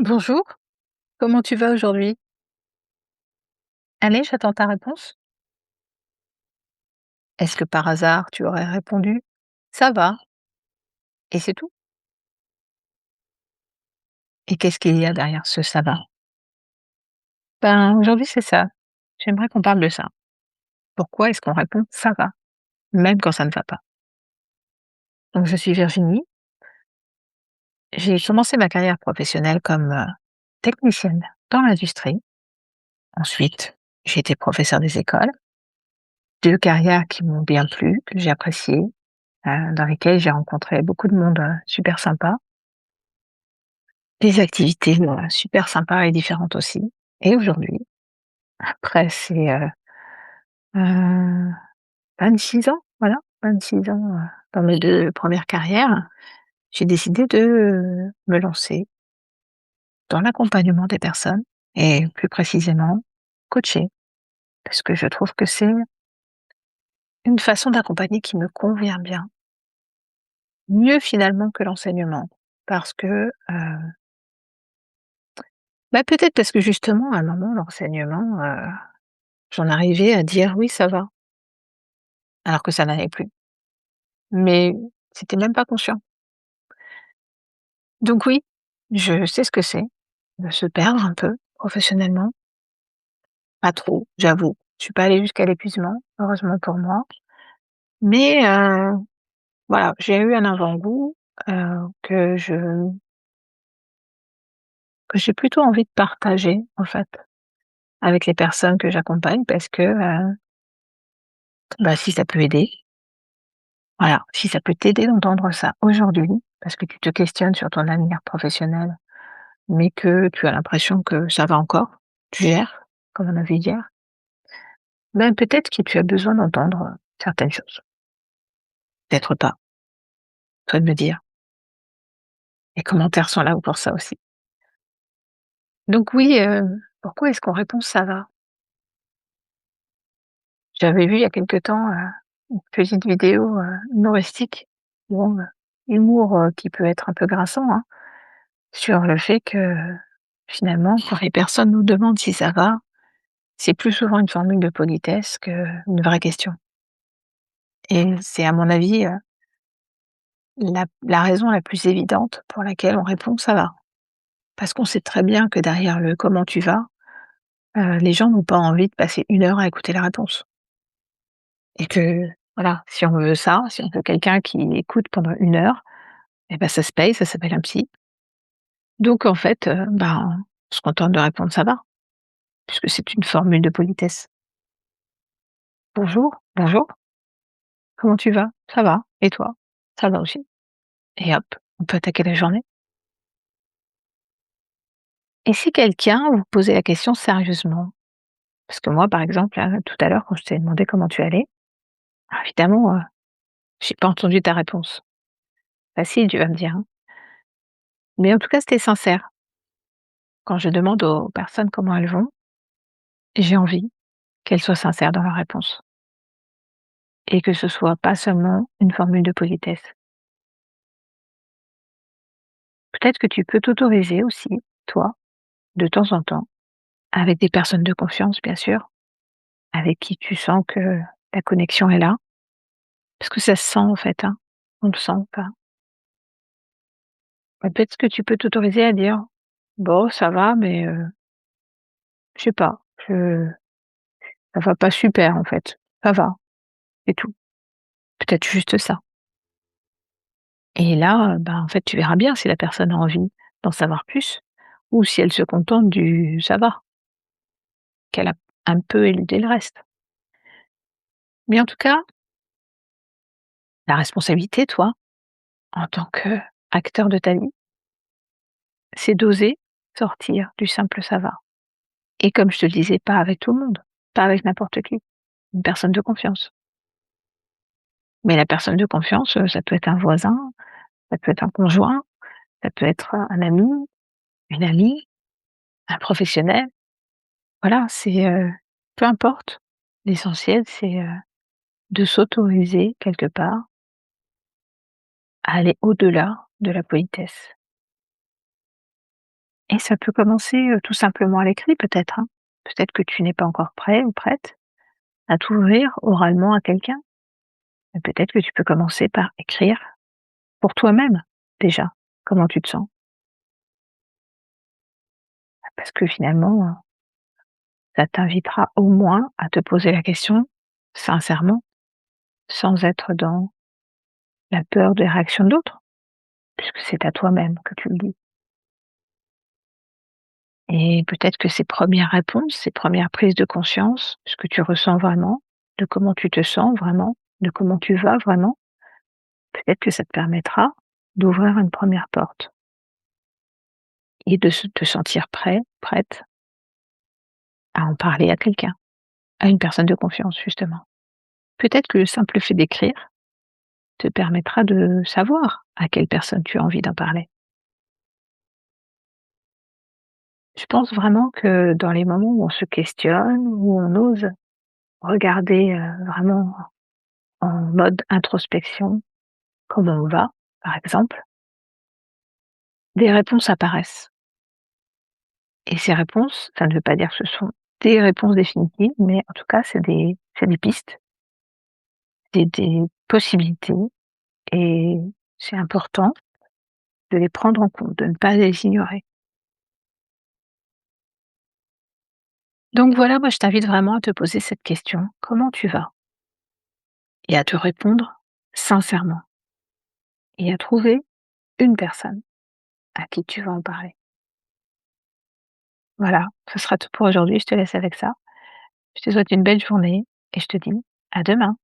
Bonjour, comment tu vas aujourd'hui? Allez, j'attends ta réponse. Est-ce que par hasard tu aurais répondu ça va et c'est tout? Et qu'est-ce qu'il y a derrière ce ça va? Ben aujourd'hui c'est ça. J'aimerais qu'on parle de ça. Pourquoi est-ce qu'on répond ça va, même quand ça ne va pas? Donc je suis Virginie, j'ai commencé ma carrière professionnelle comme technicienne dans l'industrie. Ensuite, j'ai été professeure des écoles, deux carrières qui m'ont bien plu, que j'ai appréciées, dans lesquelles j'ai rencontré beaucoup de monde super sympa. Des activités, super sympas et différentes aussi. Et aujourd'hui, après heu, 26 ans, voilà, 26 ans, dans mes 2 premières carrières, j'ai décidé de, me lancer dans l'accompagnement des personnes et plus précisément coacher. Parce que je trouve que c'est une façon d'accompagner qui me convient bien, mieux finalement que l'enseignement. Parce que, bah, peut-être parce que justement à un moment l'enseignement, j'en arrivais à dire: «Oui ça va», alors que ça n'allait plus. Mais c'était même pas conscient. Donc oui, je sais ce que c'est, de se perdre un peu professionnellement. Pas trop, j'avoue. Je suis pas allée jusqu'à l'épuisement, heureusement pour moi. Mais voilà, j'ai eu un avant-goût, que j'ai plutôt envie de partager, en fait, avec les personnes que j'accompagne parce que, bah, si ça peut aider, voilà, si ça peut t'aider d'entendre ça aujourd'hui, parce que tu te questionnes sur ton avenir professionnel, mais que tu as l'impression que ça va encore, tu gères, comme on a vu hier, ben, peut-être que tu as besoin d'entendre, certaines choses. Peut-être pas, toi de me dire. Les commentaires sont là pour ça aussi. Donc oui, pourquoi est-ce qu'on répond: «Ça va»? J'avais vu il y a quelque temps, une petite vidéo, humoristique, bon, humour, qui peut être un peu grinçant, hein, sur le fait que, finalement, quand les personnes nous demandent si ça va, c'est plus souvent une formule de politesse qu'une vraie question. Et c'est à mon avis, la raison la plus évidente pour laquelle on répond: «Ça va». Parce qu'on sait très bien que derrière le «comment tu vas», les gens n'ont pas envie de passer 1 heure à écouter la réponse et que voilà, si on veut ça, si on veut quelqu'un qui écoute pendant 1 heure et ben, ça se paye, ça s'appelle un psy. Donc en fait, ben, on se contente de répondre: «Ça va», puisque c'est une formule de politesse. «Bonjour, bonjour, comment tu vas?» «Ça va et toi?» «Ça va aussi» et hop, on peut attaquer la journée. Et si quelqu'un vous posait la question sérieusement? Parce que moi, par exemple, là, tout à l'heure, quand je t'ai demandé comment tu allais, alors évidemment, j'ai pas entendu ta réponse. Facile, tu vas me dire, hein. Mais en tout cas, c'était sincère. Quand je demande aux personnes comment elles vont, j'ai envie qu'elles soient sincères dans leur réponse et que ce soit pas seulement une formule de politesse. Peut-être que tu peux t'autoriser aussi, toi, de temps en temps, avec des personnes de confiance, bien sûr, avec qui tu sens que la connexion est là, parce que ça se sent en fait, hein. On le sent pas. Peut-être que tu peux t'autoriser à dire: «Bon, ça va, mais je sais pas, je ça va pas super en fait. Ça va, c'est tout». Peut-être juste ça. Et là, bah, en fait, tu verras bien si la personne a envie d'en savoir plus ou si elle se contente du «ça va», qu'elle a un peu éludé le reste. Mais en tout cas, la responsabilité, toi, en tant qu'acteur de ta vie, c'est d'oser sortir du simple «ça va». Et comme je te le disais, pas avec tout le monde, pas avec n'importe qui, une personne de confiance. Mais la personne de confiance, ça peut être un voisin, ça peut être un conjoint, ça peut être un ami, une amie, un professionnel. Voilà, c'est, peu importe. L'essentiel, c'est, de s'autoriser quelque part à aller au-delà de la politesse Et ça peut commencer, tout simplement à l'écrit peut-être, hein. Peut-être que tu n'es pas encore prêt ou prête à t'ouvrir oralement à quelqu'un. Mais peut-être que tu peux commencer par écrire pour toi-même, déjà, comment tu te sens. Parce que finalement, ça t'invitera au moins à te poser la question sincèrement, sans être dans la peur des réactions de l'autre, puisque c'est à toi-même que tu le dis. Et peut-être que ces premières réponses, ces premières prises de conscience, ce que tu ressens vraiment, de comment tu te sens vraiment, de comment tu vas vraiment, peut-être que ça te permettra d'ouvrir une première porte et de te sentir prêt, prête à en parler à quelqu'un, à une personne de confiance justement. Peut-être que le simple fait d'écrire te permettra de savoir à quelle personne tu as envie d'en parler. Je pense vraiment que dans les moments où on se questionne, où on ose regarder, vraiment en mode introspection, comment on va, par exemple, des réponses apparaissent. Et ces réponses, ça ne veut pas dire que ce sont des réponses définitives, mais en tout cas, c'est des pistes, des possibilités et c'est important de les prendre en compte, de ne pas les ignorer. Donc voilà, moi je t'invite vraiment à te poser cette question: «Comment tu vas?» et à te répondre sincèrement et à trouver une personne à qui tu vas en parler. Voilà, ce sera tout pour aujourd'hui, je te laisse avec ça. Je te souhaite une belle journée et je te dis à demain.